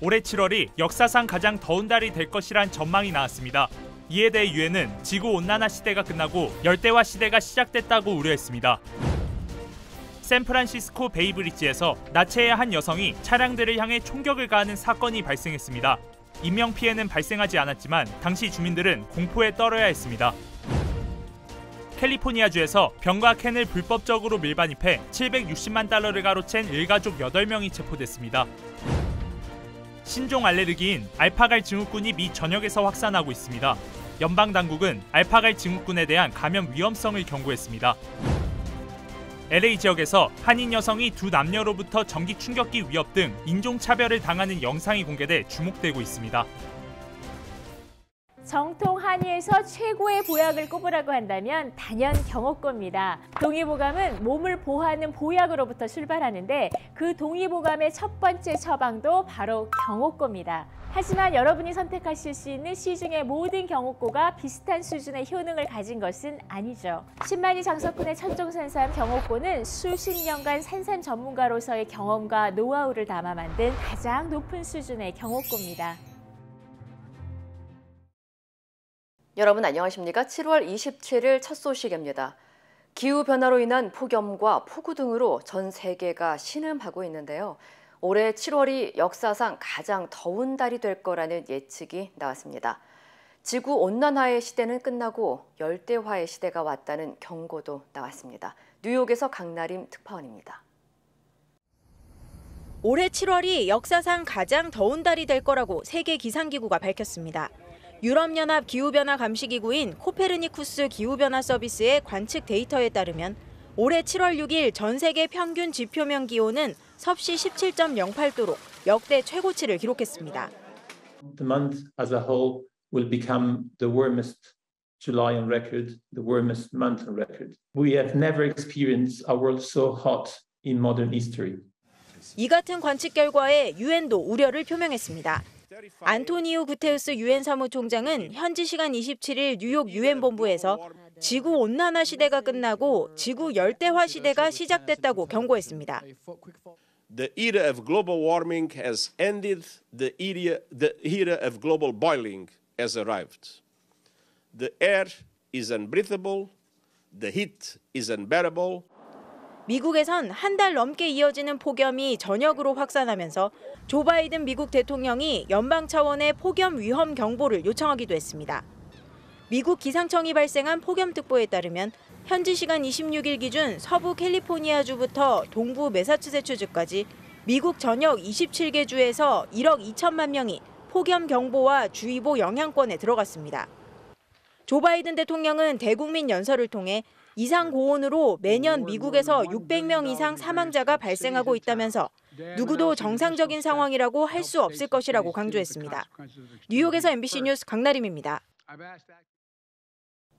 올해 7월이 역사상 가장 더운 달이 될 것이란 전망이 나왔습니다. 이에 대해 유엔은 지구온난화 시대가 끝나고 열대화 시대가 시작됐다고 우려했습니다. 샌프란시스코 베이브리지에서 나체의 한 여성이 차량들을 향해 총격을 가하는 사건이 발생했습니다. 인명피해는 발생하지 않았지만 당시 주민들은 공포에 떨어야 했습니다. 캘리포니아주에서 병과 캔을 불법적으로 밀반입해 760만 달러를 가로챈 일가족 8명이 체포됐습니다. 신종 알레르기인 알파갈 증후군이 미 전역에서 확산하고 있습니다. 연방당국은 알파갈 증후군에 대한 감염 위험성을 경고했습니다. LA 지역에서 한인 여성이 두 남녀로부터 전기 충격기 위협 등 인종차별을 당하는 영상이 공개돼 주목되고 있습니다. 정통 한의에서 최고의 보약을 꼽으라고 한다면 단연 경옥고입니다. 동의보감은 몸을 보호하는 보약으로부터 출발하는데 그 동의보감의 첫 번째 처방도 바로 경옥고입니다. 하지만 여러분이 선택하실 수 있는 시중의 모든 경옥고가 비슷한 수준의 효능을 가진 것은 아니죠. 신만이 장석군의 천종산삼 경옥고는 수십 년간 산삼 전문가로서의 경험과 노하우를 담아 만든 가장 높은 수준의 경옥고입니다. 여러분 안녕하십니까? 7월 27일 첫 소식입니다. 기후변화로 인한 폭염과 폭우 등으로 전 세계가 신음하고 있는데요. 올해 7월이 역사상 가장 더운 달이 될 거라는 예측이 나왔습니다. 지구온난화의 시대는 끝나고 열대화의 시대가 왔다는 경고도 나왔습니다. 뉴욕에서 강나림 특파원입니다. 올해 7월이 역사상 가장 더운 달이 될 거라고 세계기상기구가 밝혔습니다. 유럽연합 기후변화 감시기구인 코페르니쿠스 기후변화 서비스의 관측 데이터에 따르면 올해 7월 6일 전 세계 평균 지표면 기온은 섭씨 17.08도로 역대 최고치를 기록했습니다. The month as a whole will become the warmest July on record, the warmest month on record. We have never experienced a world so hot in modern history. 이 같은 관측 결과에 유엔도 우려를 표명했습니다. 안토니우 구테우스 유엔 사무총장은 현지 시간 27일 뉴욕 유엔 본부에서 지구 온난화 시대가 끝나고 지구 열대화 시대가 시작됐다고 경고했습니다. The era of global warming has ended. The era of global boiling has arrived. The air is unbreathable. The heat is unbearable. 미국에선 한 달 넘게 이어지는 폭염이 전역으로 확산하면서 조 바이든 미국 대통령이 연방 차원의 폭염 위험 경보를 요청하기도 했습니다. 미국 기상청이 발생한 폭염특보에 따르면 현지 시간 26일 기준 서부 캘리포니아주부터 동부 매사추세츠주까지 미국 전역 27개 주에서 1억 2천만 명이 폭염 경보와 주의보 영향권에 들어갔습니다. 조 바이든 대통령은 대국민 연설을 통해 이상 고온으로 매년 미국에서 600명 이상 사망자가 발생하고 있다면서 누구도 정상적인 상황이라고 할 수 없을 것이라고 강조했습니다. 뉴욕에서 MBC 뉴스 강나림입니다.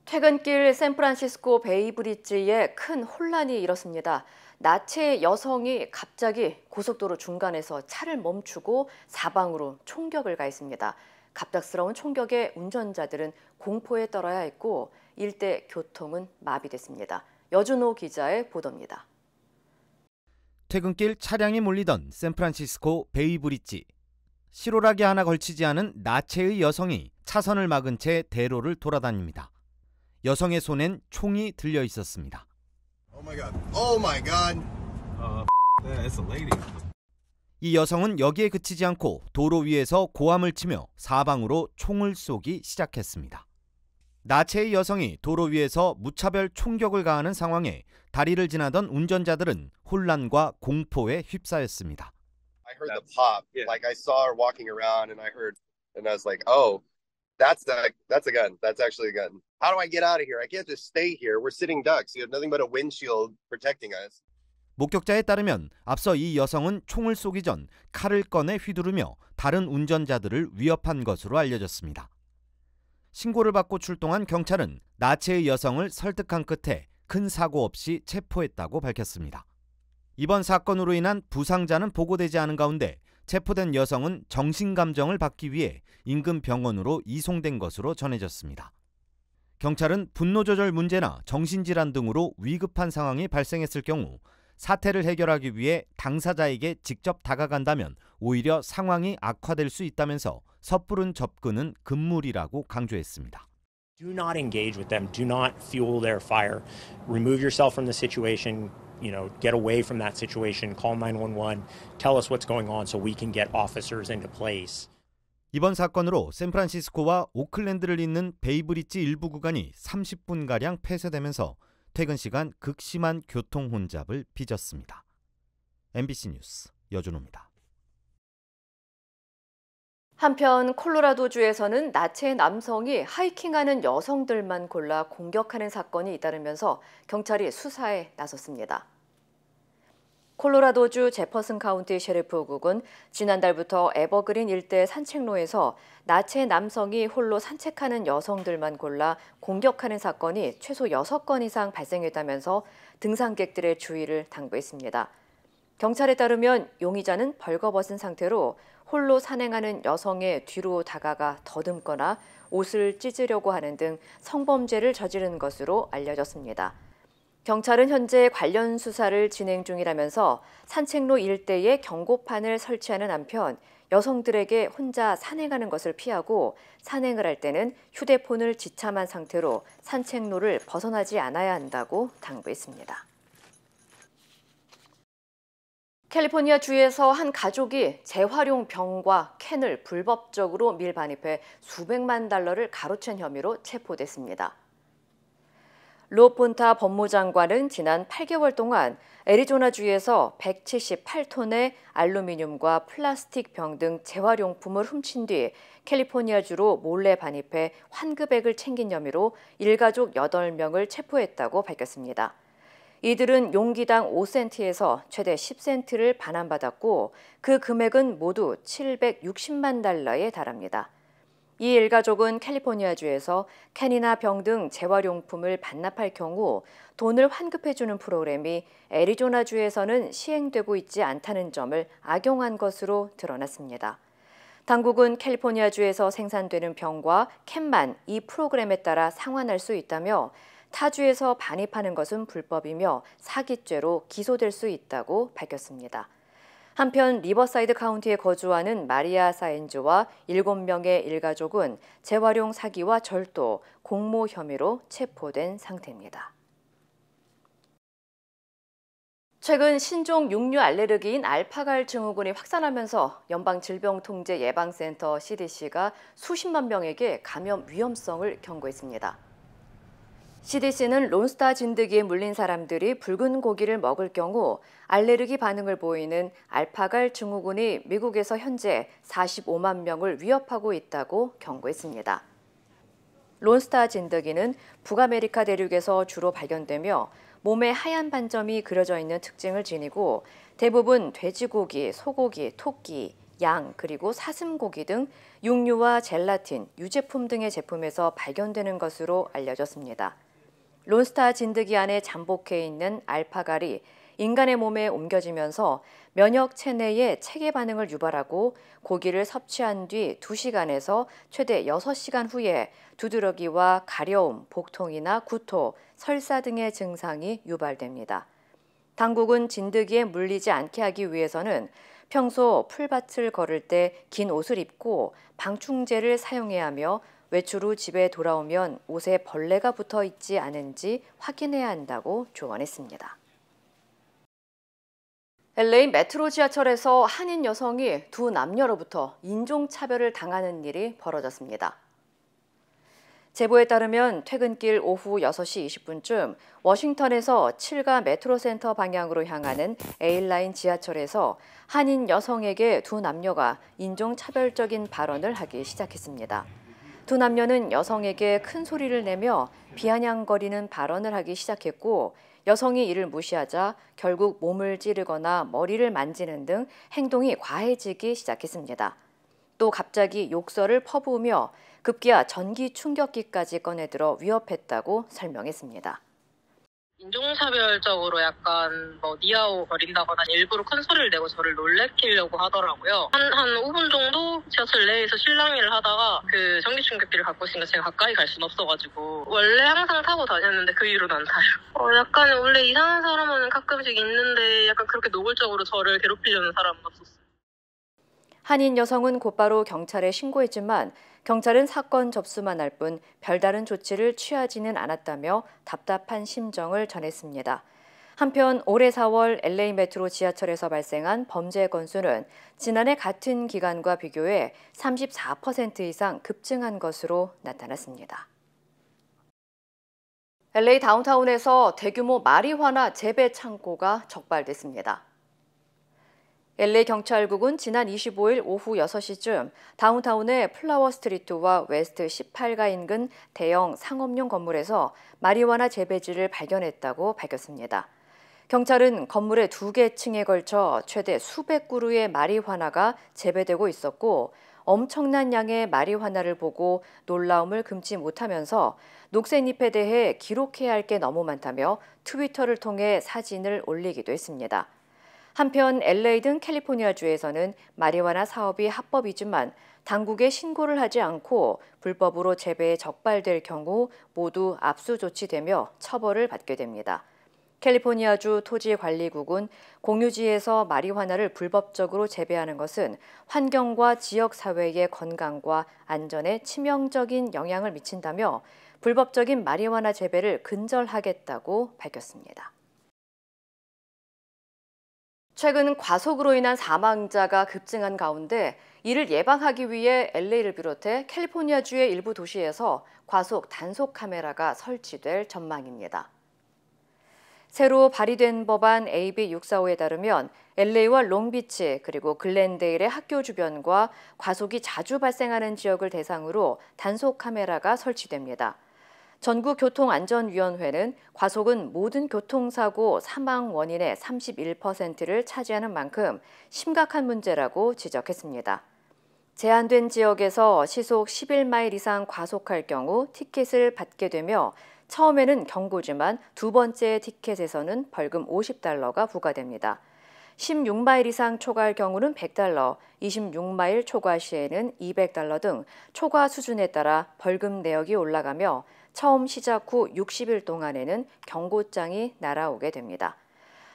퇴근길 샌프란시스코 베이브리지에 큰 혼란이 일었습니다. 나체 여성이 갑자기 고속도로 중간에서 차를 멈추고 사방으로 총격을 가했습니다. 갑작스러운 총격에 운전자들은 공포에 떨어야 했고 일대 교통은 마비됐습니다. 여준호 기자의 보도입니다. 퇴근길 차량이 몰리던 샌프란시스코 베이브리지. 실오라기 하나 걸치지 않은 나체의 여성이 차선을 막은 채 대로를 돌아다닙니다. 여성의 손엔 총이 들려 있었습니다. Oh my God. Oh my God. It's a lady. 이 여성은 여기에 그치지 않고 도로 위에서 고함을 치며 사방으로 총을 쏘기 시작했습니다. 나체의 여성이 도로 위에서 무차별 총격을 가하는 상황에 다리를 지나던 운전자들은 혼란과 공포에 휩싸였습니다. I heard the pop. Like I saw her walking around and I was like, "Oh, that's a gun. That's actually a gun. How do I get out of here? I can't just stay here. We're sitting ducks. You have nothing but a windshield protecting us." 목격자에 따르면 앞서 이 여성은 총을 쏘기 전 칼을 꺼내 휘두르며 다른 운전자들을 위협한 것으로 알려졌습니다. 신고를 받고 출동한 경찰은 나체의 여성을 설득한 끝에 큰 사고 없이 체포했다고 밝혔습니다. 이번 사건으로 인한 부상자는 보고되지 않은 가운데 체포된 여성은 정신감정을 받기 위해 인근 병원으로 이송된 것으로 전해졌습니다. 경찰은 분노 조절 문제나 정신질환 등으로 위급한 상황이 발생했을 경우 사태를 해결하기 위해 당사자에게 직접 다가간다면 오히려 상황이 악화될 수 있다면서 섣부른 접근은 금물이라고 강조했습니다. Do not engage with them. Do not fuel their fire. Remove yourself from the situation. Get away from that situation. Call 911. Tell us what's going on so we can get officers into place. 이번 사건으로 샌프란시스코와 오클랜드를 잇는 베이브리지 일부 구간이 30분가량 폐쇄되면서 퇴근 시간 극심한 교통 혼잡을 빚었습니다. MBC 뉴스 여준호입니다. 한편 콜로라도주에서는 나체 남성이 하이킹하는 여성들만 골라 공격하는 사건이 잇따르면서 경찰이 수사에 나섰습니다. 콜로라도주 제퍼슨 카운티 셰리프국은 지난달부터 에버그린 일대 산책로에서 나체 남성이 홀로 산책하는 여성들만 골라 공격하는 사건이 최소 6건 이상 발생했다면서 등산객들의 주의를 당부했습니다. 경찰에 따르면 용의자는 벌거벗은 상태로 홀로 산행하는 여성의 뒤로 다가가 더듬거나 옷을 찢으려고 하는 등 성범죄를 저지른 것으로 알려졌습니다. 경찰은 현재 관련 수사를 진행 중이라면서 산책로 일대에 경고판을 설치하는 한편 여성들에게 혼자 산행하는 것을 피하고 산행을 할 때는 휴대폰을 지참한 상태로 산책로를 벗어나지 않아야 한다고 당부했습니다. 캘리포니아 주에서 한 가족이 재활용 병과 캔을 불법적으로 밀반입해 수백만 달러를 가로챈 혐의로 체포됐습니다. 로 폰타 법무장관은 지난 8개월 동안 애리조나주에서 178톤의 알루미늄과 플라스틱 병 등 재활용품을 훔친 뒤 캘리포니아주로 몰래 반입해 환급액을 챙긴 혐의로 일가족 8명을 체포했다고 밝혔습니다. 이들은 용기당 5센트에서 최대 10센트를 반환받았고 그 금액은 모두 760만 달러에 달합니다. 이 일가족은 캘리포니아주에서 캔이나 병 등 재활용품을 반납할 경우 돈을 환급해주는 프로그램이 애리조나주에서는 시행되고 있지 않다는 점을 악용한 것으로 드러났습니다. 당국은 캘리포니아주에서 생산되는 병과 캔만 이 프로그램에 따라 상환할 수 있다며 타주에서 반입하는 것은 불법이며 사기죄로 기소될 수 있다고 밝혔습니다. 한편 리버사이드 카운티에 거주하는 마리아 사엔즈와 7명의 일가족은 재활용 사기와 절도, 공모 혐의로 체포된 상태입니다. 최근 신종 육류 알레르기인 알파갈 증후군이 확산하면서 연방질병통제예방센터 CDC가 수십만 명에게 감염 위험성을 경고했습니다. CDC는 론스타 진드기에 물린 사람들이 붉은 고기를 먹을 경우 알레르기 반응을 보이는 알파갈 증후군이 미국에서 현재 45만 명을 위협하고 있다고 경고했습니다. 론스타 진드기는 북아메리카 대륙에서 주로 발견되며 몸에 하얀 반점이 그려져 있는 특징을 지니고 대부분 돼지고기, 소고기, 토끼, 양, 그리고 사슴고기 등 육류와 젤라틴, 유제품 등의 제품에서 발견되는 것으로 알려졌습니다. 론스타 진드기 안에 잠복해 있는 알파갈이 인간의 몸에 옮겨지면서 면역 체내에 체계 반응을 유발하고 고기를 섭취한 뒤 2시간에서 최대 6시간 후에 두드러기와 가려움, 복통이나 구토, 설사 등의 증상이 유발됩니다. 당국은 진드기에 물리지 않게 하기 위해서는 평소 풀밭을 걸을 때 긴 옷을 입고 방충제를 사용해야 하며 외출 후 집에 돌아오면 옷에 벌레가 붙어 있지 않은지 확인해야 한다고 조언했습니다. LA 메트로 지하철에서 한인 여성이 두 남녀로부터 인종차별을 당하는 일이 벌어졌습니다. 제보에 따르면 퇴근길 오후 6시 20분쯤 워싱턴에서 7가 메트로센터 방향으로 향하는 A라인 지하철에서 한인 여성에게 두 남녀가 인종차별적인 발언을 하기 시작했습니다. 두 남녀는 여성에게 큰 소리를 내며 비아냥거리는 발언을 하기 시작했고 여성이 이를 무시하자 결국 몸을 찌르거나 머리를 만지는 등 행동이 과해지기 시작했습니다. 또 갑자기 욕설을 퍼부으며 급기야 전기 충격기까지 꺼내들어 위협했다고 설명했습니다. 인종차별적으로 약간 뭐 니아오 거린다거나 일부러 큰 소리를 내고 저를 놀래키려고 하더라고요. 한 5분 정도 지하철 내에서 실랑이를 하다가 그 전기 충격기를 갖고 있으니까 제가 가까이 갈 수는 없어가지고 원래 항상 타고 다녔는데 그 이후로는 안 타요. 약간 원래 이상한 사람은 가끔씩 있는데 약간 그렇게 노골적으로 저를 괴롭히려는 사람은 없었어요. 한인 여성은 곧바로 경찰에 신고했지만 경찰은 사건 접수만 할 뿐 별다른 조치를 취하지는 않았다며 답답한 심정을 전했습니다. 한편 올해 4월 LA 메트로 지하철에서 발생한 범죄 건수는 지난해 같은 기간과 비교해 34% 이상 급증한 것으로 나타났습니다. LA 다운타운에서 대규모 마리화나 재배 창고가 적발됐습니다. LA 경찰국은 지난 25일 오후 6시쯤 다운타운의 플라워 스트리트와 웨스트 18가 인근 대형 상업용 건물에서 마리화나 재배지를 발견했다고 밝혔습니다. 경찰은 건물의 2개 층에 걸쳐 최대 수백 그루의 마리화나가 재배되고 있었고 엄청난 양의 마리화나를 보고 놀라움을 금치 못하면서 녹색잎에 대해 기록해야 할 게 너무 많다며 트위터를 통해 사진을 올리기도 했습니다. 한편 LA 등 캘리포니아주에서는 마리화나 사업이 합법이지만 당국에 신고를 하지 않고 불법으로 재배에 적발될 경우 모두 압수 조치되며 처벌을 받게 됩니다. 캘리포니아주 토지관리국은 공유지에서 마리화나를 불법적으로 재배하는 것은 환경과 지역사회의 건강과 안전에 치명적인 영향을 미친다며 불법적인 마리화나 재배를 근절하겠다고 밝혔습니다. 최근 과속으로 인한 사망자가 급증한 가운데 이를 예방하기 위해 LA를 비롯해 캘리포니아주의 일부 도시에서 과속 단속 카메라가 설치될 전망입니다. 새로 발의된 법안 AB 645에 따르면 LA와 롱비치 그리고 글렌데일의 학교 주변과 과속이 자주 발생하는 지역을 대상으로 단속 카메라가 설치됩니다. 전국교통안전위원회는 과속은 모든 교통사고 사망 원인의 31%를 차지하는 만큼 심각한 문제라고 지적했습니다. 제한된 지역에서 시속 11마일 이상 과속할 경우 티켓을 받게 되며 처음에는 경고지만 두 번째 티켓에서는 벌금 $50가 부과됩니다. 16마일 이상 초과할 경우는 $100, 26마일 초과 시에는 $200 등 초과 수준에 따라 벌금 내역이 올라가며 처음 시작 후 60일 동안에는 경고장이 날아오게 됩니다.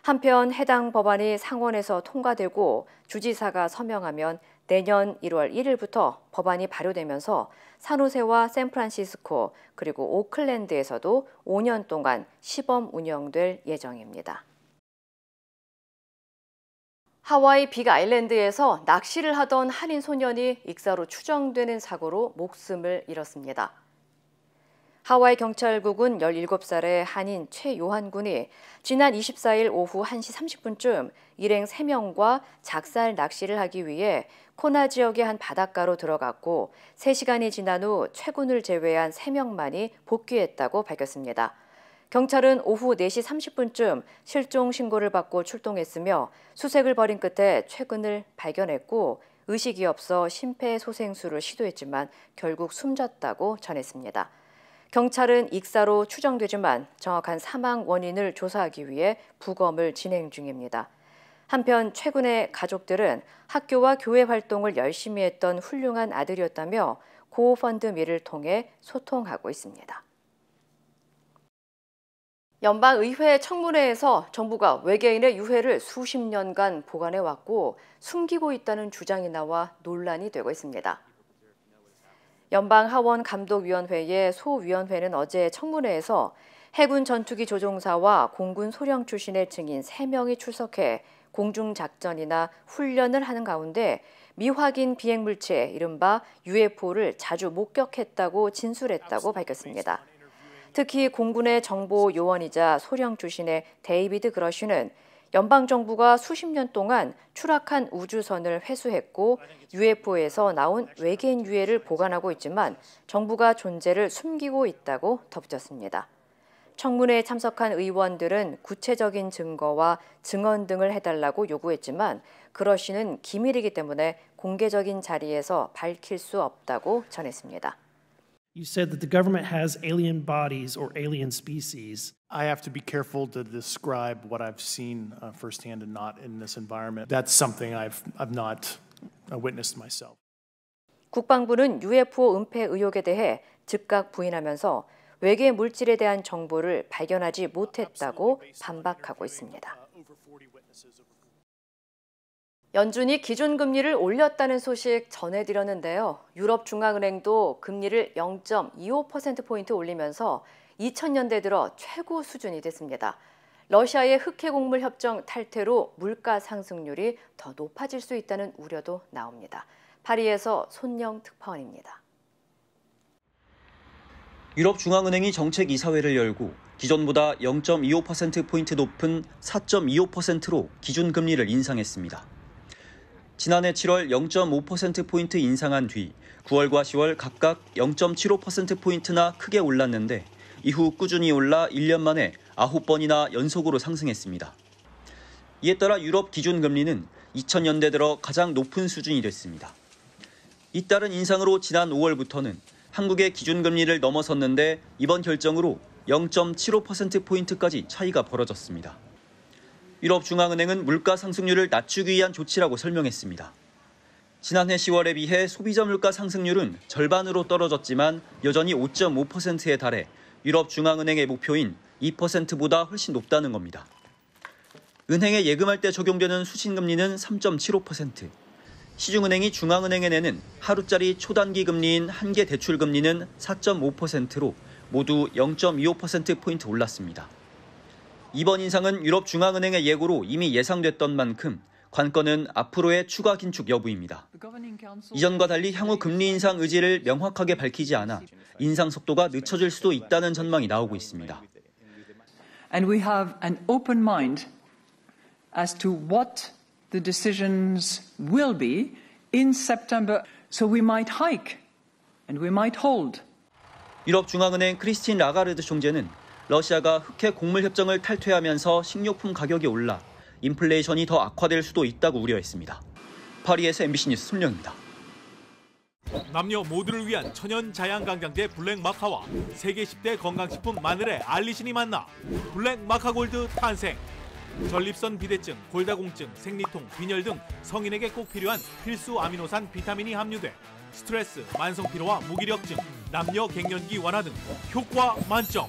한편 해당 법안이 상원에서 통과되고 주지사가 서명하면 내년 1월 1일부터 법안이 발효되면서 산호세와 샌프란시스코 그리고 오클랜드에서도 5년 동안 시범 운영될 예정입니다. 하와이 빅아일랜드에서 낚시를 하던 한인 소년이 익사로 추정되는 사고로 목숨을 잃었습니다. 하와이 경찰국은 17살의 한인 최요한 군이 지난 24일 오후 1시 30분쯤 일행 3명과 작살 낚시를 하기 위해 코나 지역의 한 바닷가로 들어갔고 3시간이 지난 후 최 군을 제외한 3명만이 복귀했다고 밝혔습니다. 경찰은 오후 4시 30분쯤 실종 신고를 받고 출동했으며 수색을 벌인 끝에 최 군을 발견했고 의식이 없어 심폐소생술을 시도했지만 결국 숨졌다고 전했습니다. 경찰은 익사로 추정되지만 정확한 사망 원인을 조사하기 위해 부검을 진행 중입니다. 한편 최 군의 가족들은 학교와 교회 활동을 열심히 했던 훌륭한 아들이었다며 고펀드미를 통해 소통하고 있습니다. 연방의회 청문회에서 정부가 외계인의 유해를 수십 년간 보관해왔고 숨기고 있다는 주장이 나와 논란이 되고 있습니다. 연방하원감독위원회의 소위원회는 어제 청문회에서 해군 전투기 조종사와 공군 소령 출신의 증인 3명이 출석해 공중작전이나 훈련을 하는 가운데 미확인 비행물체 이른바 UFO를 자주 목격했다고 진술했다고 밝혔습니다. 특히 공군의 정보 요원이자 소령 출신의 데이비드 그러쉬는 연방정부가 수십 년 동안 추락한 우주선을 회수했고 UFO에서 나온 외계인 유해를 보관하고 있지만 정부가 존재를 숨기고 있다고 덧붙였습니다. 청문회에 참석한 의원들은 구체적인 증거와 증언 등을 해달라고 요구했지만 그러쉬는 기밀이기 때문에 공개적인 자리에서 밝힐 수 없다고 전했습니다. You said that the government has alien bodies or alien species. I have to be careful to describe what I've seen firsthand and not in this environment. That's something I've not witnessed myself. 국방부는 UFO 은폐 의혹에 대해 즉각 부인하면서 외계 물질에 대한 정보를 발견하지 못했다고 반박하고 있습니다. 연준이 기준금리를 올렸다는 소식 전해드렸는데요. 유럽중앙은행도 금리를 0.25%포인트 올리면서 2000년대 들어 최고 수준이 됐습니다. 러시아의 흑해곡물 협정 탈퇴로 물가 상승률이 더 높아질 수 있다는 우려도 나옵니다. 파리에서 손영 특파원입니다. 유럽중앙은행이 정책이사회를 열고 기존보다 0.25%포인트 높은 4.25%로 기준금리를 인상했습니다. 지난해 7월 0.5%포인트 인상한 뒤 9월과 10월 각각 0.75%포인트나 크게 올랐는데 이후 꾸준히 올라 1년 만에 9번이나 연속으로 상승했습니다. 이에 따라 유럽 기준금리는 2000년대 들어 가장 높은 수준이 됐습니다. 잇따른 인상으로 지난 5월부터는 한국의 기준금리를 넘어섰는데 이번 결정으로 0.75%포인트까지 차이가 벌어졌습니다. 유럽중앙은행은 물가 상승률을 낮추기 위한 조치라고 설명했습니다. 지난해 10월에 비해 소비자 물가 상승률은 절반으로 떨어졌지만 여전히 5.5%에 달해 유럽중앙은행의 목표인 2%보다 훨씬 높다는 겁니다. 은행에 예금할 때 적용되는 수신금리는 3.75%, 시중은행이 중앙은행에 내는 하루짜리 초단기 금리인 한계 대출 금리는 4.5%로 모두 0.25%포인트 올랐습니다. 이번 인상은 유럽중앙은행의 예고로 이미 예상됐던 만큼 관건은 앞으로의 추가 긴축 여부입니다. 이전과 달리 향후 금리 인상 의지를 명확하게 밝히지 않아 인상 속도가 늦춰질 수도 있다는 전망이 나오고 있습니다. And we have an open mind as to what the decisions will be in September. So we might hike and we might hold. 유럽중앙은행 크리스틴 라가르드 총재는 러시아가 흑해 곡물 협정을 탈퇴하면서 식료품 가격이 올라 인플레이션이 더 악화될 수도 있다고 우려했습니다. 파리에서 MBC 뉴스 손영입니다. 남녀 모두를 위한 천연 자양강장제 블랙마카와 세계 10대 건강식품 마늘의 알리신이 만나 블랙마카골드 탄생. 전립선 비대증, 골다공증, 생리통, 빈혈 등 성인에게 꼭 필요한 필수 아미노산 비타민이 함유돼 스트레스, 만성피로와 무기력증, 남녀 갱년기 완화 등 효과 만점.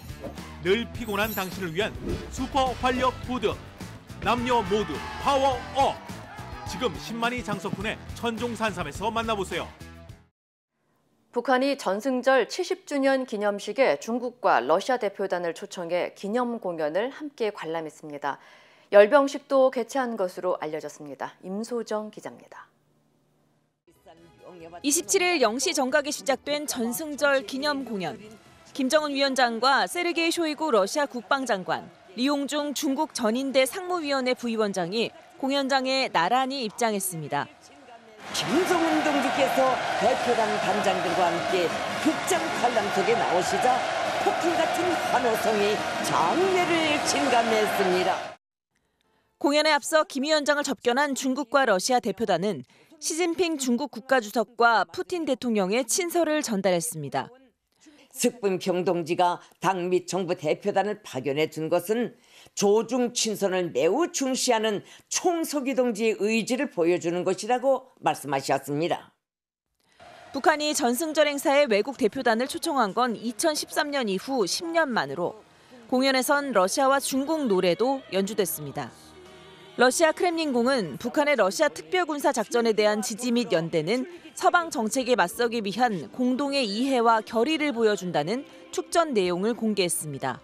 늘 피곤한 당신을 위한 슈퍼 활력 푸드. 남녀 모두 파워업. 지금 10만이 장석훈의 천종산삼에서 만나보세요. 북한이 전승절 70주년 기념식에 중국과 러시아 대표단을 초청해 기념 공연을 함께 관람했습니다. 열병식도 개최한 것으로 알려졌습니다. 임소정 기자입니다. 27일 0시 정각에 시작된 전승절 기념 공연. 김정은 위원장과 세르게이 쇼이구 러시아 국방장관, 리용중 중국 전인대 상무위원회 부위원장이 공연장에 나란히 입장했습니다. 김정은 동지께서 대표단 단장들과 함께 극장 관람 속에 나오시자 폭풍 같은 환호성이 장례를 진감했습니다. 공연에 앞서 김 위원장을 접견한 중국과 러시아 대표단은 시진핑 중국 국가주석과 푸틴 대통령의 친서를 전달했습니다. 석분평 동지가 당 및 정부 대표단을 파견해 준 것은 조중 친선을 매우 중시하는 총서기 동지의 의지를 보여주는 것이라고 말씀하셨습니다. 북한이 전승절 행사에 외국 대표단을 초청한 건 2013년 이후 10년 만으로 공연에선 러시아와 중국 노래도 연주됐습니다. 러시아 크렘린궁은 북한의 러시아 특별군사작전에 대한 지지 및 연대는 서방 정책에 맞서기 위한 공동의 이해와 결의를 보여준다는 축전 내용을 공개했습니다.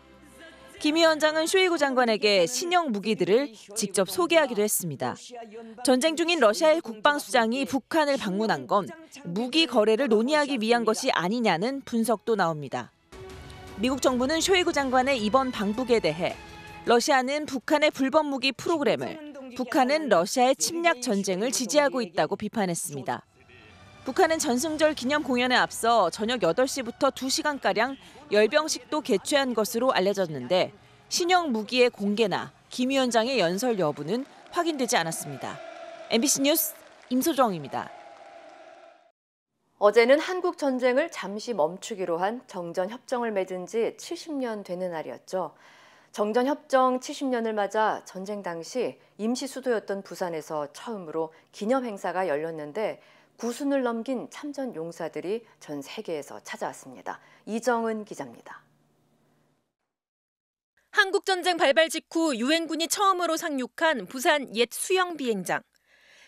김 위원장은 쇼이구 장관에게 신형 무기들을 직접 소개하기도 했습니다. 전쟁 중인 러시아의 국방수장이 북한을 방문한 건 무기 거래를 논의하기 위한 것이 아니냐는 분석도 나옵니다. 미국 정부는 쇼이구 장관의 이번 방북에 대해 러시아는 북한의 불법 무기 프로그램을, 북한은 러시아의 침략 전쟁을 지지하고 있다고 비판했습니다. 북한은 전승절 기념 공연에 앞서 저녁 8시부터 2시간가량 열병식도 개최한 것으로 알려졌는데 신형 무기의 공개나 김 위원장의 연설 여부는 확인되지 않았습니다. MBC 뉴스 임소정입니다. 어제는 한국 전쟁을 잠시 멈추기로 한 정전 협정을 맺은 지 70년 되는 날이었죠. 정전협정 70년을 맞아 전쟁 당시 임시 수도였던 부산에서 처음으로 기념 행사가 열렸는데 구순을 넘긴 참전 용사들이 전 세계에서 찾아왔습니다. 이정은 기자입니다. 한국전쟁 발발 직후 유엔군이 처음으로 상륙한 부산 옛 수영 비행장.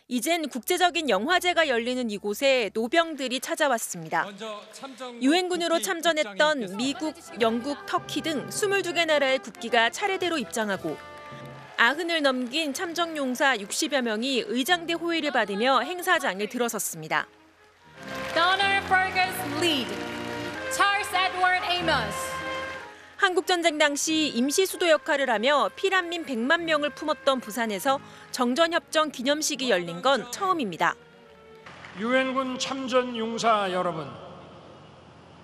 이젠 국제적인 영화제가 열리는 이곳에 노병들이 찾아왔습니다. 유엔군으로 참전했던 미국, 영국, 터키 등 22개 나라의 국기가 차례대로 입장하고 90을 넘긴 참전용사 60여 명이 의장대 호위를 받으며 행사장에 들어섰습니다. Donald Fergus Lead, Charles Edward Amos. 한국전쟁 당시 임시 수도 역할을 하며 피난민 100만 명을 품었던 부산에서 정전협정 기념식이 열린 건 처음입니다. 유엔군 참전 용사 여러분,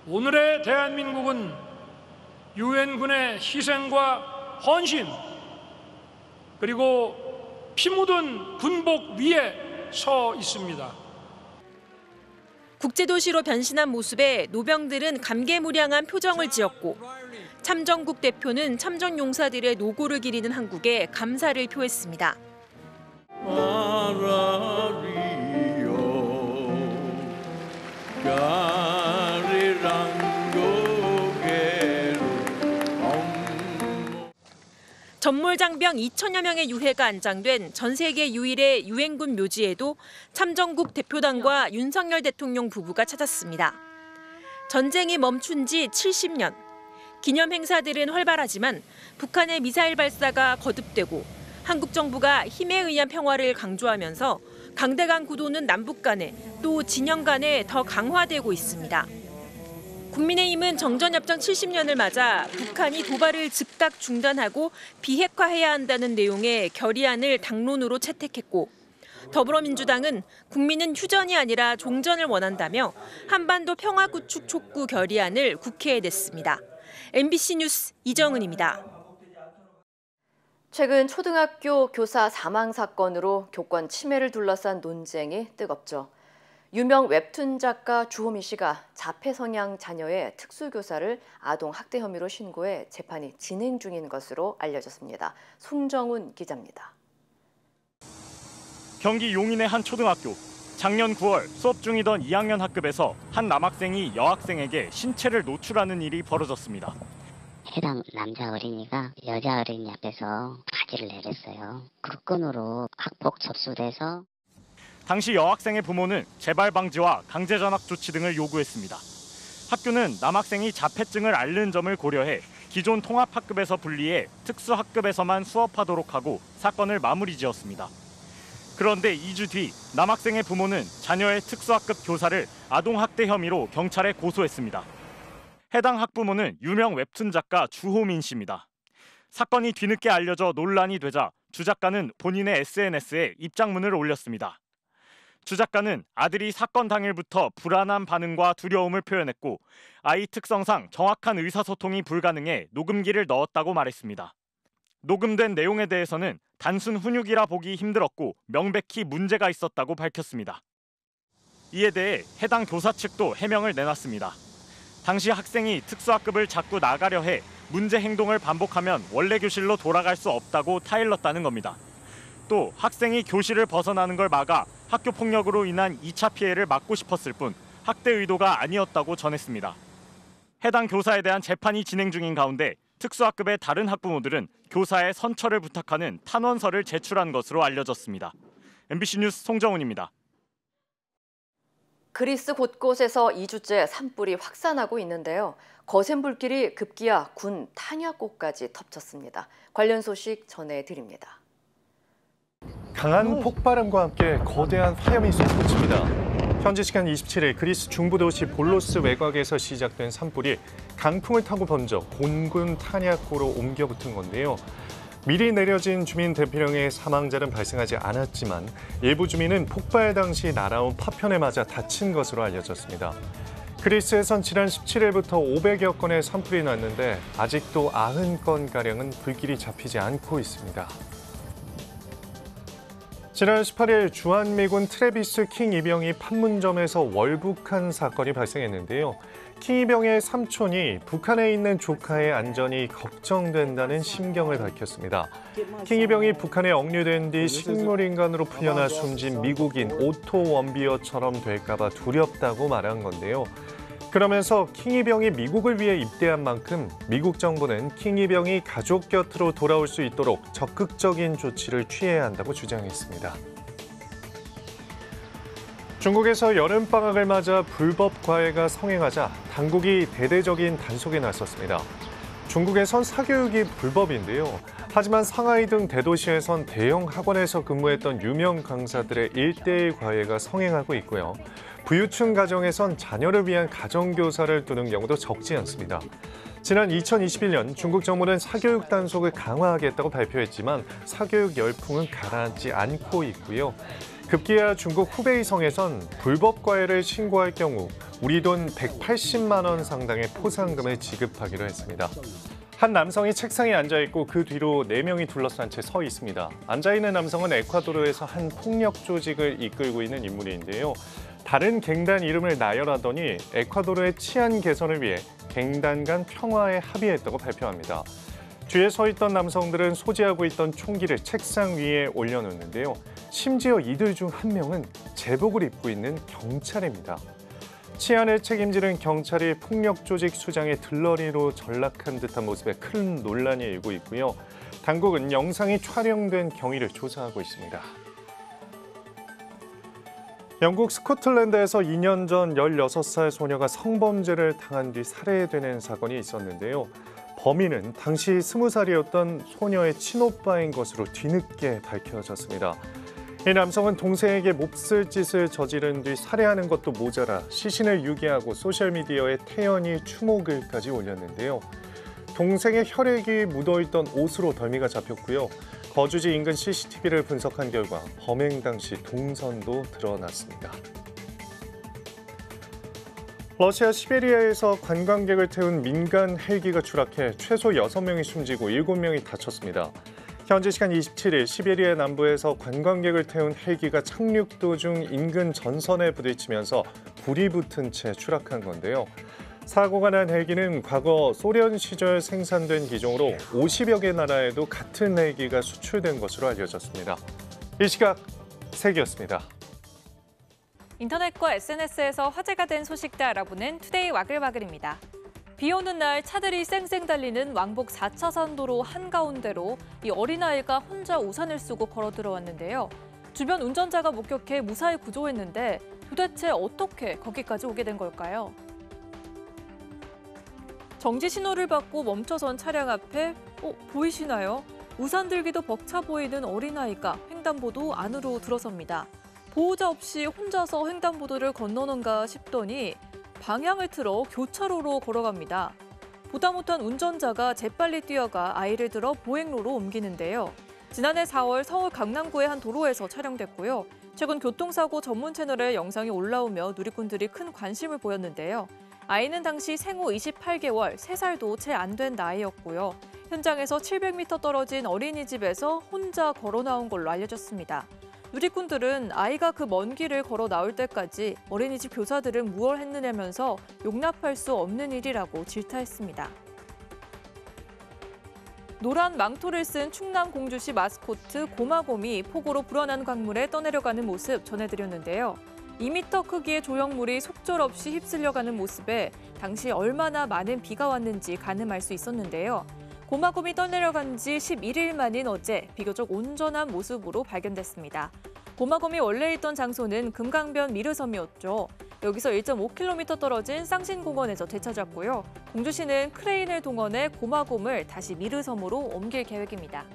오늘의 대한민국은 유엔군의 희생과 헌신 그리고 피 묻은 군복 위에 서 있습니다. 국제도시로 변신한 모습에 노병들은 감개무량한 표정을 지었고 참전국 대표는 참전 용사들의 노고를 기리는 한국에 감사를 표했습니다. 전몰장병 2천여 명의 유해가 안장된 전 세계 유일의 유엔군 묘지에도 참전국 대표단과 윤석열 대통령 부부가 찾았습니다. 전쟁이 멈춘 지 70년. 기념 행사들은 활발하지만 북한의 미사일 발사가 거듭되고 한국 정부가 힘에 의한 평화를 강조하면서 강대강 구도는 남북 간에 또 진영 간에 더 강화되고 있습니다. 국민의힘은 정전협정 70년을 맞아 북한이 도발을 즉각 중단하고 비핵화해야 한다는 내용의 결의안을 당론으로 채택했고 더불어민주당은 국민은 휴전이 아니라 종전을 원한다며 한반도 평화구축 촉구 결의안을 국회에 냈습니다. MBC 뉴스 이정은입니다. 최근 초등학교 교사 사망 사건으로 교권 침해를 둘러싼 논쟁이 뜨겁죠. 유명 웹툰 작가 주호민 씨가 자폐 성향 자녀의 특수교사를 아동 학대 혐의로 신고해 재판이 진행 중인 것으로 알려졌습니다. 송정훈 기자입니다. 경기 용인의 한 초등학교. 작년 9월 수업 중이던 2학년 학급에서 한 남학생이 여학생에게 신체를 노출하는 일이 벌어졌습니다. 해당 남자 어린이가 여자 어린이 앞에서 바지를 내렸어요. 그 건으로 학폭 접수돼서 당시 여학생의 부모는 재발 방지와 강제 전학 조치 등을 요구했습니다. 학교는 남학생이 자폐증을 앓는 점을 고려해 기존 통합학급에서 분리해 특수학급에서만 수업하도록 하고 사건을 마무리 지었습니다. 그런데 2주 뒤 남학생의 부모는 자녀의 특수학급 교사를 아동학대 혐의로 경찰에 고소했습니다. 해당 학부모는 유명 웹툰 작가 주호민 씨입니다. 사건이 뒤늦게 알려져 논란이 되자 주 작가는 본인의 SNS에 입장문을 올렸습니다. 주 작가는 아들이 사건 당일부터 불안한 반응과 두려움을 표현했고 아이 특성상 정확한 의사소통이 불가능해 녹음기를 넣었다고 말했습니다. 녹음된 내용에 대해서는 단순 훈육이라 보기 힘들었고 명백히 문제가 있었다고 밝혔습니다. 이에 대해 해당 교사 측도 해명을 내놨습니다. 당시 학생이 특수학급을 자꾸 나가려 해 문제 행동을 반복하면 원래 교실로 돌아갈 수 없다고 타일렀다는 겁니다. 또 학생이 교실을 벗어나는 걸 막아 학교 폭력으로 인한 2차 피해를 막고 싶었을 뿐 학대 의도가 아니었다고 전했습니다. 해당 교사에 대한 재판이 진행 중인 가운데 특수학급의 다른 학부모들은 교사의 선처를 부탁하는 탄원서를 제출한 것으로 알려졌습니다. MBC 뉴스 송정훈입니다. 그리스 곳곳에서 2주째 산불이 확산하고 있는데요. 거센 불길이 급기야 군 탄약고까지 덮쳤습니다. 관련 소식 전해드립니다. 강한 폭발음과 함께 거대한 화염이 솟구칩니다. 현지 시간 27일 그리스 중부 도시 볼로스 외곽에서 시작된 산불이 강풍을 타고 번져 본군 탄약고로 옮겨 붙은 건데요. 미리 내려진 주민 대피령의 사망자는 발생하지 않았지만 일부 주민은 폭발 당시 날아온 파편에 맞아 다친 것으로 알려졌습니다. 그리스에선 지난 17일부터 500여 건의 산불이 났는데 아직도 90건가량은 불길이 잡히지 않고 있습니다. 지난 18일 주한미군 트래비스 킹 입영이 판문점에서 월북한 사건이 발생했는데요. 킹 입영의 삼촌이 북한에 있는 조카의 안전이 걱정된다는 심경을 밝혔습니다. 킹 입영이 북한에 억류된 뒤 식물인간으로 풀려나 숨진 미국인 오토 원비어처럼 될까봐 두렵다고 말한 건데요. 그러면서 킹 입영이 미국을 위해 입대한 만큼 미국 정부는 킹 입영이 가족 곁으로 돌아올 수 있도록 적극적인 조치를 취해야 한다고 주장했습니다. 중국에서 여름방학을 맞아 불법 과외가 성행하자 당국이 대대적인 단속에 나섰습니다. 중국에선 사교육이 불법인데요. 하지만 상하이 등 대도시에선 대형 학원에서 근무했던 유명 강사들의 1:1 과외가 성행하고 있고요. 부유층 가정에선 자녀를 위한 가정교사를 두는 경우도 적지 않습니다. 지난 2021년 중국 정부는 사교육 단속을 강화하겠다고 발표했지만 사교육 열풍은 가라앉지 않고 있고요. 급기야 중국 후베이성에선 불법 과외를 신고할 경우 우리 돈 180만 원 상당의 포상금을 지급하기로 했습니다. 한 남성이 책상에 앉아있고 그 뒤로 4명이 둘러싼 채 서 있습니다. 앉아있는 남성은 에콰도르에서 한 폭력 조직을 이끌고 있는 인물인데요. 다른 갱단 이름을 나열하더니 에콰도르의 치안 개선을 위해 갱단 간 평화에 합의했다고 발표합니다. 뒤에 서 있던 남성들은 소지하고 있던 총기를 책상 위에 올려놓는데요. 심지어 이들 중 한 명은 제복을 입고 있는 경찰입니다. 치안을 책임지는 경찰이 폭력 조직 수장의 들러리로 전락한 듯한 모습에 큰 논란이 일고 있고요. 당국은 영상이 촬영된 경위를 조사하고 있습니다. 영국 스코틀랜드에서 2년 전 16살 소녀가 성범죄를 당한 뒤 살해되는 사건이 있었는데요. 범인은 당시 20살이었던 소녀의 친오빠인 것으로 뒤늦게 밝혀졌습니다. 이 남성은 동생에게 몹쓸 짓을 저지른 뒤 살해하는 것도 모자라 시신을 유기하고 소셜미디어에 태연히 추모글까지 올렸는데요. 동생의 혈액이 묻어있던 옷으로 덜미가 잡혔고요. 거주지 인근 CCTV를 분석한 결과 범행 당시 동선도 드러났습니다. 러시아 시베리아에서 관광객을 태운 민간 헬기가 추락해 최소 6명이 숨지고 7명이 다쳤습니다. 현지 시간 27일 시베리아 남부에서 관광객을 태운 헬기가 착륙 도중 인근 전선에 부딪히면서 불이 붙은 채 추락한 건데요. 사고가 난 헬기는 과거 소련 시절 생산된 기종으로 50여 개 나라에도 같은 헬기가 수출된 것으로 알려졌습니다. 이 시각 세계였습니다. 인터넷과 SNS에서 화제가 된 소식들 알아보는 투데이 와글와글입니다. 비 오는 날 차들이 쌩쌩 달리는 왕복 4차선 도로 한가운데로 이 어린아이가 혼자 우산을 쓰고 걸어 들어왔는데요. 주변 운전자가 목격해 무사히 구조했는데 도대체 어떻게 거기까지 오게 된 걸까요? 정지 신호를 받고 멈춰선 차량 앞에 보이시나요? 우산 들기도 벅차 보이는 어린아이가 횡단보도 안으로 들어섭니다. 보호자 없이 혼자서 횡단보도를 건너는가 싶더니 방향을 틀어 교차로로 걸어갑니다. 보다 못한 운전자가 재빨리 뛰어가 아이를 들어 보행로로 옮기는데요. 지난해 4월 서울 강남구의 한 도로에서 촬영됐고요. 최근 교통사고 전문 채널에 영상이 올라오며 누리꾼들이 큰 관심을 보였는데요. 아이는 당시 생후 28개월, 3살도 채 안 된 나이였고요. 현장에서 700m 떨어진 어린이집에서 혼자 걸어 나온 걸로 알려졌습니다. 누리꾼들은 아이가 그 먼 길을 걸어 나올 때까지 어린이집 교사들은 무얼 했느냐면서 용납할 수 없는 일이라고 질타했습니다. 노란 망토를 쓴 충남 공주시 마스코트 고마곰이 폭우로 불어난 강물에 떠내려가는 모습 전해드렸는데요. 2m 크기의 조형물이 속절없이 휩쓸려가는 모습에 당시 얼마나 많은 비가 왔는지 가늠할 수 있었는데요. 고마곰이 떠내려간 지 11일 만인 어제 비교적 온전한 모습으로 발견됐습니다. 고마곰이 원래 있던 장소는 금강변 미르섬이었죠. 여기서 1.5km 떨어진 쌍신공원에서 되찾았고요. 공주시는 크레인을 동원해 고마곰을 다시 미르섬으로 옮길 계획입니다.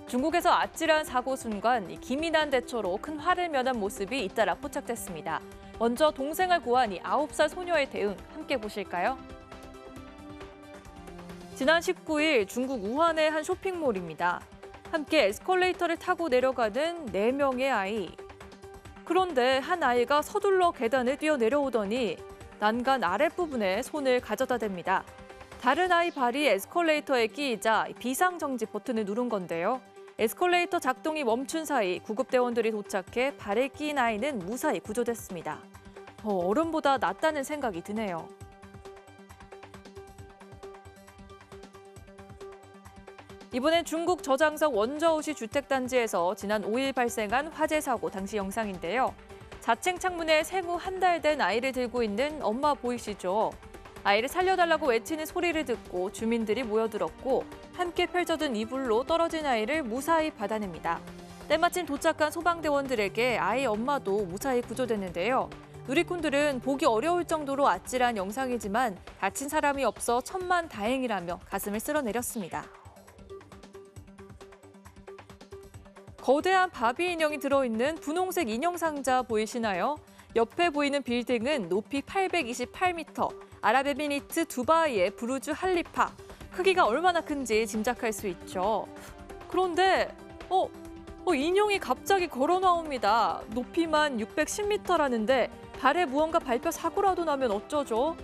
중국에서 아찔한 사고 순간 기민한 대처로 큰 화를 면한 모습이 잇따라 포착됐습니다. 먼저 동생을 구한 이 9살 소녀의 대응 함께 보실까요? 지난 19일 중국 우한의 한 쇼핑몰입니다. 함께 에스컬레이터를 타고 내려가는 4명의 아이. 그런데 한 아이가 서둘러 계단을 뛰어 내려오더니 난간 아랫부분에 손을 가져다 댑니다. 다른 아이 발이 에스컬레이터에 끼이자 비상정지 버튼을 누른 건데요. 에스컬레이터 작동이 멈춘 사이 구급대원들이 도착해 발에 끼인 아이는 무사히 구조됐습니다. 어른보다 낫다는 생각이 드네요. 이번엔 중국 저장석 원저우시 주택단지에서 지난 5일 발생한 화재 사고 당시 영상인데요. 자칭 창문에 생후 한 달 된 아이를 들고 있는 엄마 보이시죠? 아이를 살려달라고 외치는 소리를 듣고 주민들이 모여들었고 함께 펼쳐둔 이불로 떨어진 아이를 무사히 받아냅니다. 때마침 도착한 소방대원들에게 아이 엄마도 무사히 구조됐는데요. 누리꾼들은 보기 어려울 정도로 아찔한 영상이지만 다친 사람이 없어 천만다행이라며 가슴을 쓸어내렸습니다. 거대한 바비 인형이 들어있는 분홍색 인형 상자 보이시나요? 옆에 보이는 빌딩은 높이 828m, 아랍에미리트 두바이의 부르주 할리파. 크기가 얼마나 큰지 짐작할 수 있죠. 그런데 인형이 갑자기 걸어 나옵니다. 높이만 610m라는데 발에 무언가 밟혀 사고라도 나면 어쩌죠?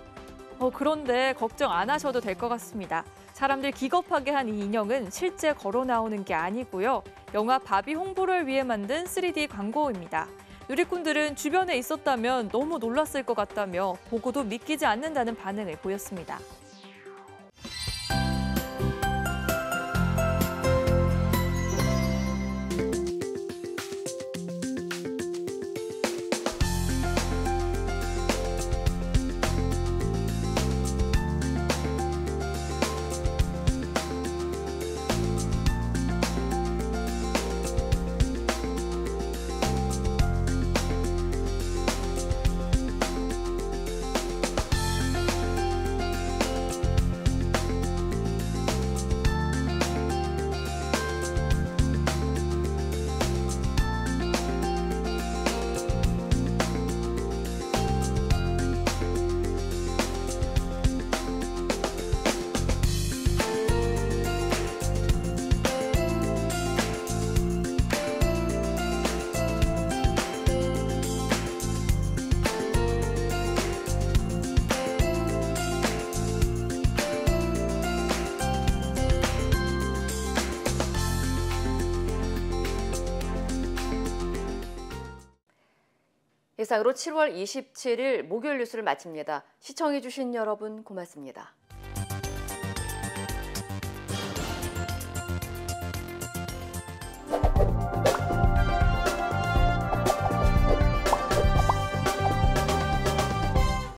그런데 걱정 안 하셔도 될 것 같습니다. 사람들 기겁하게 한 이 인형은 실제 걸어 나오는 게 아니고요. 영화 바비 홍보를 위해 만든 3D 광고입니다. 누리꾼들은 주변에 있었다면 너무 놀랐을 것 같다며 보고도 믿기지 않는다는 반응을 보였습니다. 이상으로 7월 27일 목요일 뉴스를 마칩니다. 시청해주신 여러분 고맙습니다.